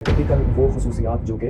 Typical वो खसूसियात जो कि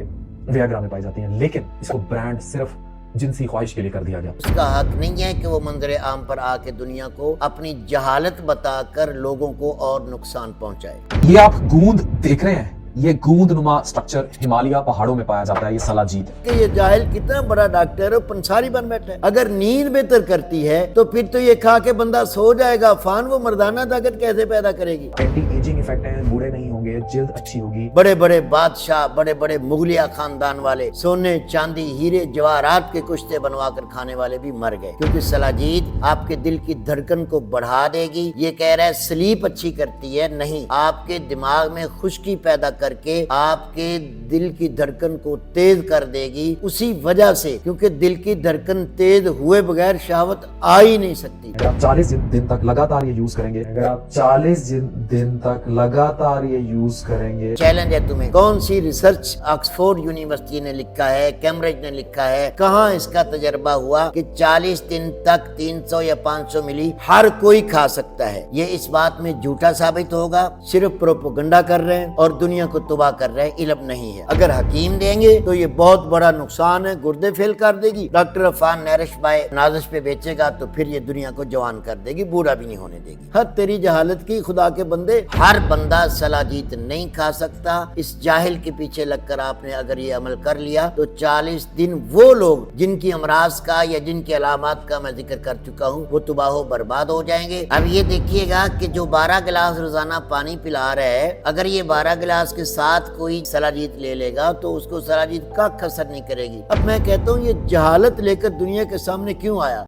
वियाग्रा में पाई जाती हैं, लेकिन इसको ब्रांड सिर्फ जिनसी ख्वाहिश के लिए कर दिया गया। उसका हक नहीं है कि वो मंजर आम पर आके दुनिया को अपनी जहालत बताकर लोगों को और नुकसान पहुंचाए। ये आप गूंद देख रहे हैं, ये गूंद नुमा स्ट्रक्चर हिमालय पहाड़ों में पाया जाता है। ये सलाजीत है कि ये जाहिल कितना बड़ा डॉक्टर है, पंसारी बन बैठा है। अगर नींद बेहतर करती है तो फिर तो ये खा के बंदा सो जाएगा। फान वो मर्दाना ताकत कैसे पैदा करेगी? एंटी एजिंग इफेक्ट है, बूढ़े नहीं होंगे, जिल्द अच्छी होगी। बड़े बड़े बादशाह, बड़े बड़े मुगलिया खानदान वाले सोने चांदी हीरे जवाहरात के कुश्ते बनवा कर खाने वाले भी मर गए, क्योंकि सलाजीत आपके दिल की धड़कन को बढ़ा देगी। ये कह रहा है स्लीप अच्छी करती है, नहीं, आपके दिमाग में खुश्की पैदा करके आपके दिल की धड़कन को तेज कर देगी। उसी वजह से, क्योंकि दिल की धड़कन तेज हुए बगैर शहावत आ ही नहीं सकती। अगर आप 40 दिन तक लगातार ये यूज करेंगे, अगर आप 40 दिन तक लगातार ये यूज करेंगे। चैलेंज है तुम्हें। कौन सी रिसर्च ऑक्सफोर्ड यूनिवर्सिटी ने लिखा है, कैम्ब्रिज ने लिखा है, कहाँ इसका तजर्बा हुआ कि 40 दिन तक 300 या 500 मिली हर कोई खा सकता है? ये इस बात में झूठा साबित होगा। सिर्फ प्रोपेगेंडा कर रहे हैं और दुनिया को तबाह कर रहे हैं, इल्म नहीं है। अगर हकीम देंगे तो ये बहुत बड़ा नुकसान है, गुर्दे फेल कर देगी। डॉक्टर अफान नैरिश बाय नाजिश पे बेचेगा तो फिर ये दुनिया को जवान कर देगी, बूढ़ा भी नहीं होने देगी। हद तेरी जहालत की, खुदा के बंदे। हर बंदा सलाजीत नहीं खा सकता। इस जाहिल के पीछे लगकर आपने अगर ये अमल कर लिया तो 40 दिन वो लोग जिनकी अमराज का या जिनकी अलामत का मैं जिक्र कर चुका हूँ, वो तबाह बर्बाद हो जाएंगे। अब ये देखिएगा कि जो 12 गिलास रोजाना पानी पिला रहा है, अगर ये 12 गिलास के साथ कोई सलाजीत ले लेगा तो उसको सलाजीत का असर नहीं करेगी। अब मैं कहता हूँ ये जहालत लेकर दुनिया के सामने क्यों आया?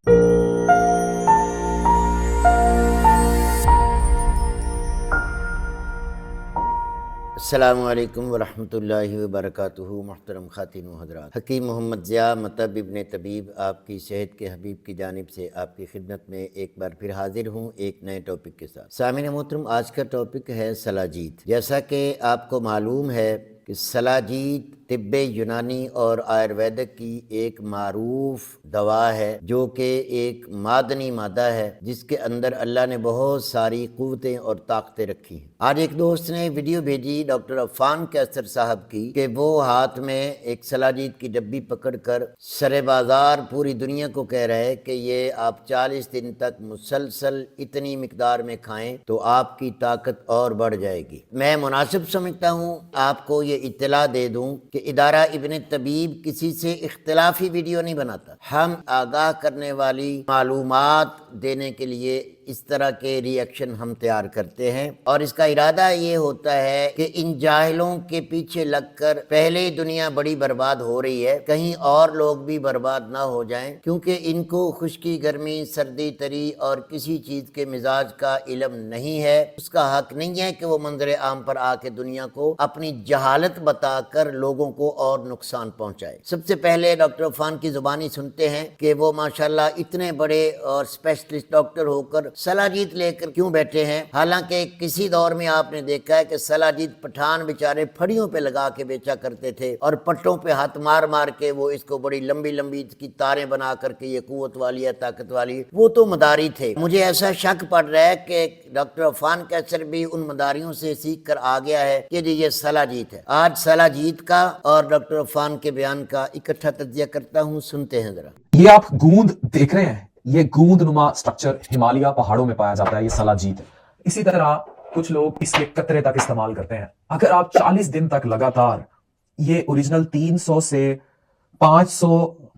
अस्सलामु अलैकुम वरहमतुल्लाहि वबरकातुहू। मुहतरम खातिन व हज़रात, हकीम मोहम्मद ज़िया मतब इब्न तबीब आपकी सेहत के हबीब की जानिब से आपकी खिदमत में एक बार फिर हाजिर हूँ एक नए टॉपिक के साथ। सामिन मोहतरम, आज का टॉपिक है सलाजीत। जैसा कि आपको मालूम है कि सलाजीत तिब्बे यूनानी और आयुर्वेदिक की एक मारूफ दवा है, जो कि एक मादनी मादा है जिसके अंदर अल्लाह ने बहुत सारी क़ुव्वतें और ताकतें रखी हैं। आज एक दोस्त ने वीडियो भेजी डॉक्टर अफान कैसर साहब की कि वो हाथ में एक सलाजीत की डब्बी पकड़कर सरे बाजार पूरी दुनिया को कह रहे हैं कि ये आप 40 दिन तक मुसलसल इतनी मिकदार में खाएं तो आपकी ताकत और बढ़ जाएगी। मैं मुनासिब समझता हूँ आपको ये इत्तला दे दूँ कि इदारा इब्न तबीब किसी से इख्तिलाफी वीडियो नहीं बनाता। हम आगाह करने वाली मालूमात देने के लिए इस तरह के रिएक्शन हम तैयार करते हैं, और इसका इरादा ये होता है कि इन जाहिलों के पीछे लगकर पहले ही दुनिया बड़ी बर्बाद हो रही है, कहीं और लोग भी बर्बाद ना हो जाएं, क्योंकि इनको खुश्की, गर्मी, सर्दी, तरी और किसी चीज के मिजाज का इल्म नहीं है। उसका हक नहीं है कि वो मंजर आम पर आके दुनिया को अपनी जहालत बताकर लोगों को और नुकसान पहुंचाए। सबसे पहले डॉक्टर अफान की जुबानी सुनते हैं कि वो माशाल्लाह इतने बड़े और स्पेशलिस्ट डॉक्टर होकर सलाजीत लेकर क्यों बैठे हैं। हालांकि किसी दौर में आपने देखा है कि सलाजीत पठान बेचारे फड़ियों पे लगा के बेचा करते थे और पट्टों पे हाथ मार मार के वो इसको बड़ी लंबी लंबी इसकी तारें बना करके ये कुव्वत वाली है, ताकत वाली, वो तो मदारी थे। मुझे ऐसा शक पड़ रहा है कि डॉक्टर अफान कैसर भी उन मदारियों से सीख कर आ गया है कि जी ये सलाजीत है। आज सलाजीत का और डॉक्टर अफान के बयान का इकट्ठा तज्जिया करता हूँ, सुनते हैं जरा। ये आप गूंद देख रहे हैं, ये गूंद नुमा स्ट्रक्चर हिमालय पहाड़ों में पाया जाता है। ये सलाजीत है। इसी तरह कुछ लोग इसके कतरे तक इस्तेमाल करते हैं। अगर आप 40 दिन तक लगातार ये ओरिजिनल 300 से 500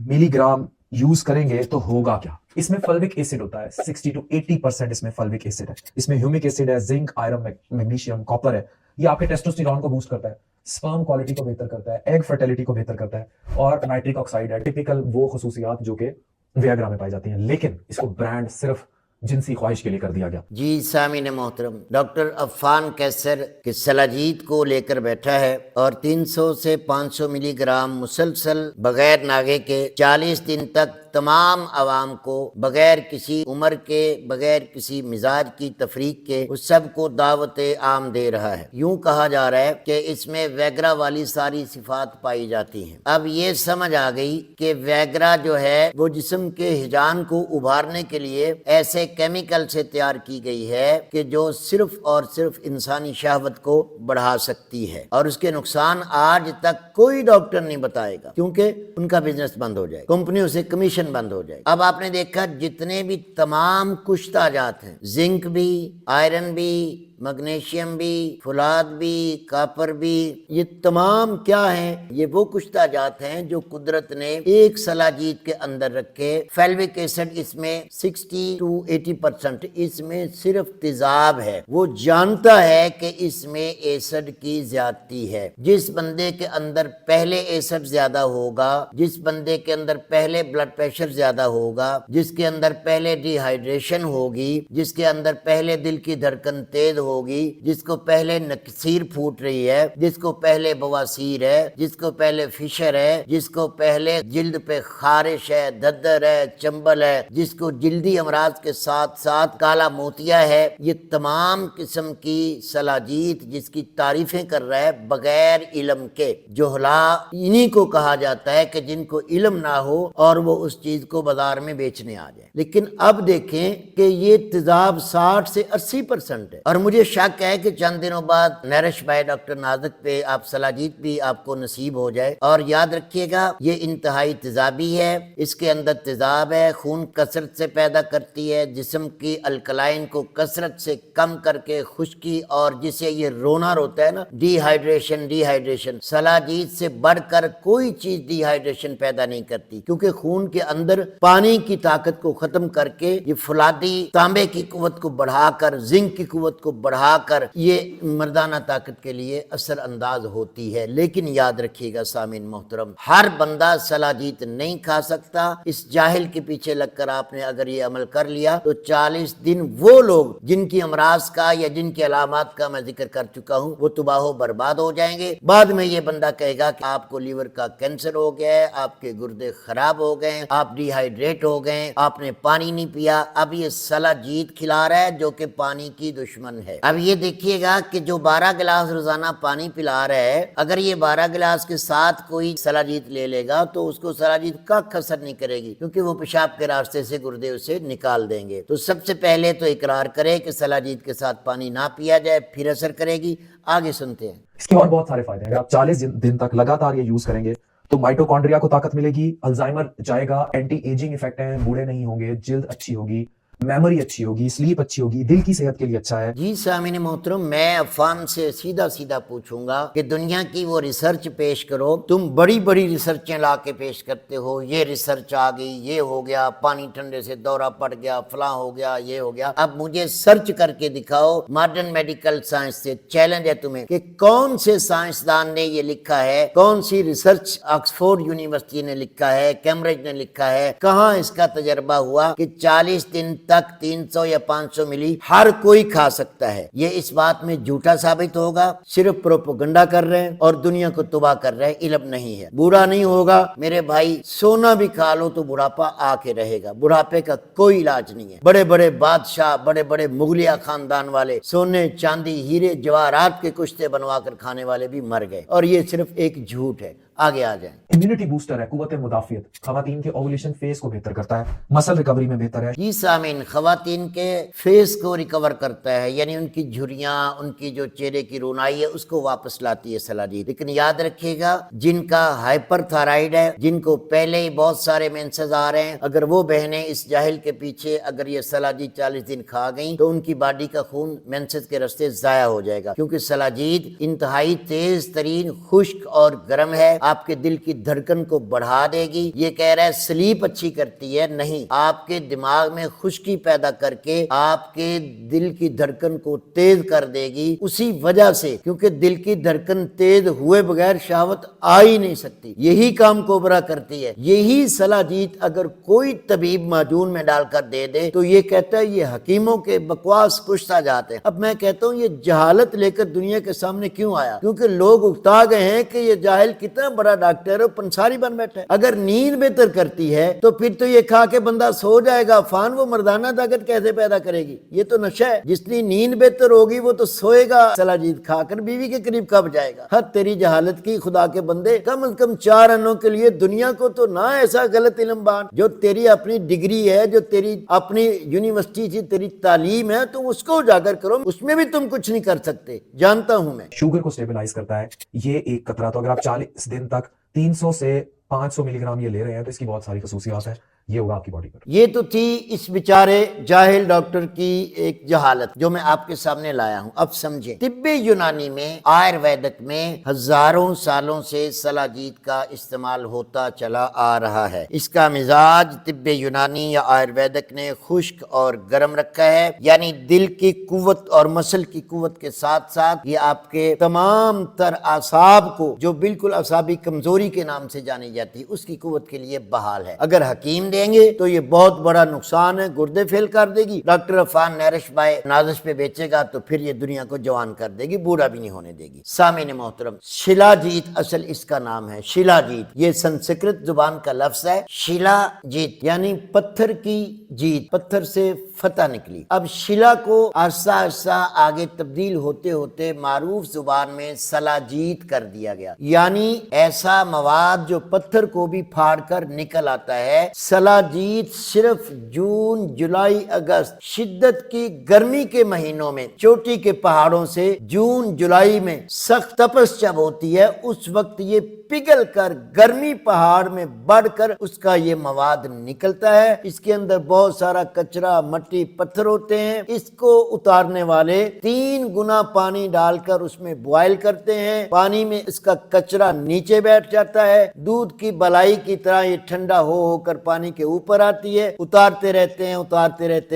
मिलीग्राम यूज करेंगे तो होगा क्या? इसमें फल्विक एसिड होता है, 60 to 80% इसमें फल्विक एसिड है। इसमें ह्यूमिक एसिड है, जिंक, आयरन, मैग्नीशियम, कॉपर है। ये आपके टेस्टोस्टेरोन को बूस्ट करता है, स्पर्म क्वालिटी को बेहतर करता है, एग फर्टिलिटी को बेहतर करता है, और नाइट्रिक ऑक्साइड है। टिपिकल वो खसूसियात जो कि वियाग्रा में पाई जाती हैं, लेकिन इसको ब्रांड सिर्फ जिनसी ख्वाहिश के लिए कर दिया गया। जी सामीन मोहतरम, डॉक्टर अफान कैसर के सलाजीत को लेकर बैठा है और 300 से 500 मिलीग्राम मुसलसल बगैर नागे के 40 दिन तक तमाम आवाम को बगैर किसी उम्र के, बगैर किसी मिजाज की तफरीक के, उस सब को दावत आम दे रहा है। यूं कहा जा रहा है कि इसमें वैग्रा वाली सारी सिफात पाई जाती हैं। अब ये समझ आ गई कि वैग्रा जो है वो जिस्म के हिजान को उभारने के लिए ऐसे کیمیکل سے تیار کی گئی ہے کہ جو صرف اور صرف انسانی شہوت کو بڑھا سکتی ہے، اور اس کے نقصان آج تک کوئی ڈاکٹر نہیں بتائے گا، کیونکہ ان کا بزنس بند ہو جائے، کمپنیوں سے کمیشن بند ہو جائے۔ اب آپ نے دیکھا جتنے بھی تمام کشتہ جات ہیں، زنک بھی، آئرن بھی، میگنیشیم بھی، فولاد بھی، کاپر بھی، یہ تمام کیا ہیں؟ یہ وہ کشتہ جات ہیں جو قدرت نے ایک سلاجید کے اندر رکھے۔ فیلوک ایسڈ اس میں 60 to 80% اس میں صرف تیزاب ہے، وہ جانتا ہے کہ اس میں ایسڈ کی زیادتی ہے۔ جس بندے کے اندر پہلے ایسڈ زیادہ ہوگا، جس بندے کے اندر پہلے بلڈ پریشر زیادہ ہوگا، جس کے اندر پہلے ڈی ہائیڈریشن ہوگی، جس کے اندر پہلے دل کی دھڑکن تیز ہوگی، جس کو پہلے نکسیر پھوٹ رہی ہے، جس کو پہلے بواسیر ہے، جس کو پہلے فشر ہے، جس کو پہلے جلد پہ خارش ہے، ددر ہے، چنبل ہے، جس کو جلدی امراض کے ساتھ ساتھ کالا موتیا ہے، یہ تمام قسم کی سلاجیت جس کی تعریفیں کر رہا ہے بغیر علم کے۔ جہلا انہی کو کہا جاتا ہے کہ جن کو علم نہ ہو اور وہ اس چیز کو بازار میں بیچنے آ جائے۔ لیکن اب دیکھیں کہ یہ تیزاب 60 سے 80% ہے، اور مجھے شک ہے کہ چند دنوں بعد نرش بھائی ڈاکٹر نازک پہ آپ سلاجیت بھی آپ کو نصیب ہو جائے۔ اور یاد رکھیے گا یہ انتہائی تیزابی ہے، اس کے اندر تیزاب ہے، خون کثرت سے پیدا کرتی ہے، جسم کی الکلائن کو کثرت سے کم کر کے خشکی، اور جسے یہ رونا روتا ہے نا، ڈی ہائیڈریشن، سلاجیت سے بڑھ کر کوئی چیز ڈی ہائیڈریشن پیدا نہیں کرتی، کیونکہ خون کے اندر پانی کی طاقت کو ختم کر کے یہ فولادی تانبے کی قوت کو بڑھا کر، زنک کی قوت کو بڑھا کر یہ مردانہ طاقت کے لیے اثر انداز ہوتی ہے۔ لیکن یاد رکھیے گا سامعین محترم، ہر بندہ سلاجیت نہیں کھا سکتا۔ اس جاہل کے پیچھے لگ کر آپ نے اگر یہ عمل کر لیا تو 40 دن وہ لوگ جن کی امراض کا یا جن کی علامات کا میں ذکر کر چکا ہوں وہ تباہ و برباد ہو جائیں گے۔ بعد میں یہ بندہ کہے گا کہ آپ کو لیور کا کینسر ہو گیا ہے، آپ کے گردے خراب ہو گئے، آپ ڈی ہائیڈریٹ ہو گئے، آپ نے پانی نہیں پیا۔ اب یہ سلاجیت کھلا رہا ہے جو کہ پانی کی دشمن ہے۔ اب یہ دیکھیے گا کہ جو 12 گلاس روزانہ پانی پلا رہا ہے، اگر یہ 12 گلاس کے ساتھ کوئی سلاجیت لے لے گا تو اس کو سلاجیت کا اثر نہیں کرے گی، کیونکہ وہ پیشاب کے راستے سے گردے اسے نکال دیں گے۔ تو سب سے پہلے تو اقرار کرے کہ سلاجیت کے ساتھ پانی نہ پیا جائے، پھر اثر کرے گی۔ آگے سنتے ہیں۔ اس کے اور بہت سارے فائدے ہیں۔ اگر آپ 40 دن تک لگاتار یہ یوز کریں گے تو مائٹوکونڈریا کو طاقت ملے گی، الزائمر جائے گا، اینٹی ایجنگ ایفیکٹ ہے، بوڑھے نہیں ہوں گے، جلد اچھی ہوگی، میموری اچھی ہوگی، سلیپ اچھی ہوگی، دل کی صحت کے لیے اچھا ہے۔ جی سامعین محترم، میں عفان سے سیدھا پوچھوں گا کہ دنیا کی وہ ریسرچ پیش کرو۔ تم بڑی ریسرچیں لا کے پیش کرتے ہو، یہ ریسرچ آ گئی، یہ ہو گیا، پانی ٹھنڈے سے دورہ پڑ گیا، فلاں ہو گیا، یہ ہو گیا۔ اب مجھے سرچ کر کے دکھاؤ ماڈرن میڈیکل سائنس سے، چیلنج ہے تمہیں، کہ کون سے سائنسدان نے یہ لکھا ہے، کون سی ریسرچ آکسفورڈ یونیورسٹی نے لکھا ہے، کیمبرج نے لکھا ہے، کہاں اس کا تجربہ ہوا کہ 40 دن تک 300 یا 500 ملی ہر کوئی کھا سکتا ہے۔ یہ اس بات میں جھوٹا ثابت ہوگا، صرف پروپیگنڈا کر رہے ہیں اور دنیا کو تباہ کر رہے ہیں، علم نہیں ہے۔ بوڑھا نہیں ہوگا میرے بھائی، سونا بھی کھا لو تو بڑھاپا آ کے رہے گا، بڑھاپے کا کوئی علاج نہیں ہے۔ بڑے بادشاہ، بڑے مغلیہ خاندان والے سونے، چاندی، ہیرے، جواہرات کے کشتے بنوا کر کھانے والے بھی مر گئے، اور یہ صرف ایک جھوٹ ہے۔ آگے آ جائیں۔ امیونٹی بوسٹر ہے، قوت مدافعت، خواتین کے اوولیشن فیز کو بہتر کرتا ہے، مسل ریکوری میں بہتر ہے۔ جی سامعین، خواتین کے فیس کو ریکور کرتا ہے، یعنی ان کی جھریاں، ان کی جو چہرے کی رونائی ہے اس کو واپس لاتی ہے سلاجیت۔ لیکن یاد رکھیے گا جن کا ہائپر تھائرائیڈ ہے، جن کو پہلے ہی بہت سارے مینسز آ رہے ہیں، اگر وہ بہنیں اس جاہل کے پیچھے اگر یہ سلاجیت 40 دن کھا گئیں تو ان کی باڈی کا خون مینسز کے راستے ضائع ہو جائے گا، کیونکہ سلاجیت انتہائی تیز ترین خشک اور گرم ہے، آپ کے دل کی دھڑکن کو بڑھا دے گی۔ یہ کہہ رہا ہے سلیپ اچھی کرتی ہے، نہیں، آپ کے دماغ میں خشکی پیدا کر کے آپ کے دل کی دھڑکن کو تیز کر دے گی، اسی وجہ سے، کیونکہ دل کی دھڑکن تیز ہوئے بغیر شہوت آ ہی نہیں سکتی، یہی کام کوبرا کرتی ہے۔ یہی سلاجیت اگر کوئی طبیب معجون میں ڈال کر دے دے تو یہ کہتا ہے یہ حکیموں کے بکواس کشتہ جاتے ہیں۔ اب میں کہتا ہوں یہ جہالت لے کر دنیا کے سامنے کیوں آیا؟ کیونکہ لوگ اکتا گئے ہیں کہ یہ جاہل کتنا बड़ा डॉक्टर है, पंसारी बन बैठा है। अगर नींद बेहतर करती है तो फिर तो ये खा के बंदा सो जाएगा, फान वो मर्दाना ताकत कैसे पैदा करेगी? ये तो नशा है। जितनी नींद बेहतर होगी वो तो सोएगा सलाजीत खाकर, बीवी के करीब कब जाएगा? हद तेरी जहालत की खुदा के बंदे। कम से कम 4 अन्नों के लिए दुनिया को तो ना ऐसा गलत इल्म बांट। जो तेरी अपनी डिग्री है, जो तेरी अपनी यूनिवर्सिटी से तेरी तालीम है, तुम उसको उजागर करो, उसमें भी तुम कुछ नहीं कर सकते, जानता हूं मैं। शुगर को स्टेबलाइज करता है ये एक कतरा। तो अगर आप 40 दिन तक 300 से 500 मिलीग्राम ये ले रहे हैं तो इसकी बहुत सारी खसूसियात है, ये होगा आपकी बॉडी पर। ये तो थी इस बेचारे जाहिल डॉक्टर की एक जहालत जो मैं आपके सामने लाया हूं। अब समझे, तिब्बे यूनानी में, आयुर्वेदिक में हजारों सालों से सलाजीत का इस्तेमाल होता चला आ रहा है। इसका मिजाज तिब्बे यूनानी या आयुर्वेदिक ने खुश्क और गर्म रखा है, यानी दिल की कुव्वत और मसल की कुव्वत के साथ साथ ये आपके तमाम तर आसाब को, जो बिल्कुल असाबी कमजोरी के नाम से जानी जाती है, उसकी कुव्वत के लिए बहाल है। अगर हकीम देंगे तो ये बहुत बड़ा नुकसान है, गुर्दे फेल कर देगी। डॉक्टर अफान नैरिश भाई नाजिश पे बेचेगा तो फिर ये दुनिया को जवान कर देगी, बूढ़ा भी नहीं होने देगी। सामीन मोहतरम, शिलाजीत असल इसका नाम है, शिलाजीत। ये संस्कृत जुबान का लफ्ज है, शिलाजीत यानी पत्थर की जीत, पत्थर से फतह निकली। अब शिला को आहिस्ता आहिस्ता आगे तब्दील होते होते मारूफ जुबान में सलाजीत कर दिया गया, यानी ऐसा मवाद जो पत्थर को भी फाड़ कर निकल आता है। सलाजीत सिर्फ जून, जुलाई, अगस्त शिद्दत की गर्मी के महीनों में चोटी के पहाड़ों से जून जुलाई में सख्त तपस जब होती है, उस वक्त ये पिघल कर गर्मी पहाड़ में बढ़कर उसका ये मवाद निकलता है। इसके अंदर बहुत सारा कचरा, मट्टी, पत्थर होते हैं। इसको उतारने वाले 3 गुना पानी डालकर उसमें बॉयल करते हैं। पानी में इसका कचरा नीचे बैठ जाता है। दूध की बलाई की तरह ये ठंडा हो होकर पानी के ऊपर आती है। उतारते रहते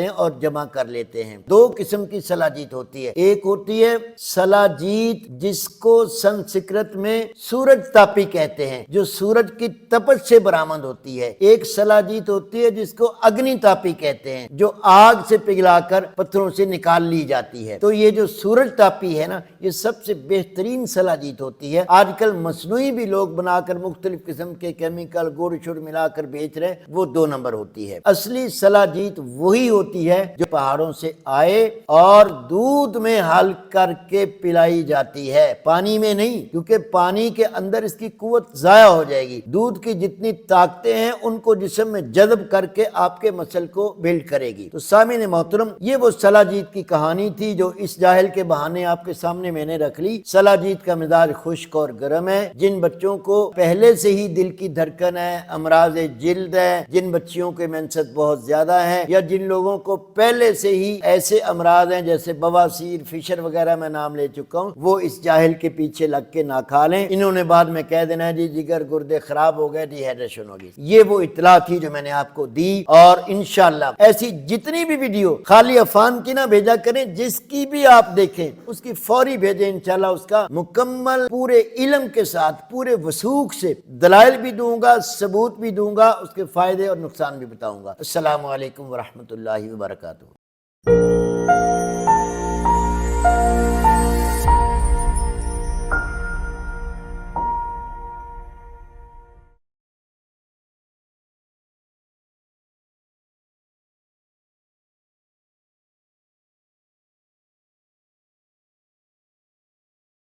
हैं और जमा कर लेते हैं। 2 किस्म की सलाजीत होती है। एक होती है सलाजीत जिसको संस्कृत में सूरज तापी कहते हैं, जो सूरज की तपश से बरामद होती है। एक सलाजीत होती है जिसको अग्नि तापी कहते हैं, जो आग से पिघलाकर पत्थरों से निकाल ली जाती है। तो ये जो सूरज तापी है ना, ये सबसे बेहतरीन सलाजीत होती है। आजकल मसनूई भी लोग बनाकर मुख्तलिफ किस्म के केमिकल गुड़ शुड़ मिलाकर बेच रहे हैं, वो 2 नंबर होती है। असली सलाजीत वही होती है जो पहाड़ों से आए और दूध में हल करके पिलाई जाती है, पानी में नहीं, क्योंकि पानी के अंदर इसकी कुव्वत जाया हो जाएगी। दूध की जितनी ताकतें हैं उनको जिस्म में जज़ब करके आपके मसल को बिल्ड करेगी। तो सामीन मोहतरम, ये वो सलाजीत की कहानी थी जो इस जाहिल के बहाने आपके सामने मैंने रख ली। सलाजीत का मिजाज खुश्क और गर्म है। जिन बच्चों को पहले से ही दिल की धड़कन है, अमराज जिल्द है, जिन बच्चियों के मेंसेस बहुत ज्यादा है, या जिन लोगों को पहले से ही ऐसे अमराज हैं जैसे बवासीर, फिशर वगैरह मैं नाम ले चुका हूँ, वो इस जाहिल के पीछे लग के ना खा लें। इन्होंने बाद में कह देना है जी जिगर गुर्दे खराब हो गए, डिहाइड्रेशन होगी। ये वो इत्तला थी जो मैंने आपको दी। और इंशाल्लाह ऐसी जितनी भी वीडियो खाली अफान की ना भेजा करें, जिसकी भी आप देखें उसकी फौरी भेजें। इंशाल्लाह उसका मुकम्मल पूरे इल्म के साथ, पूरे वसूख से दलाइल भी दूंगा, सबूत भी दूंगा, उसके फायदे और नुकसान भी बताऊंगा। अस्सलामु अलैकुम व रहमतुल्लाहि व बरकातुहू।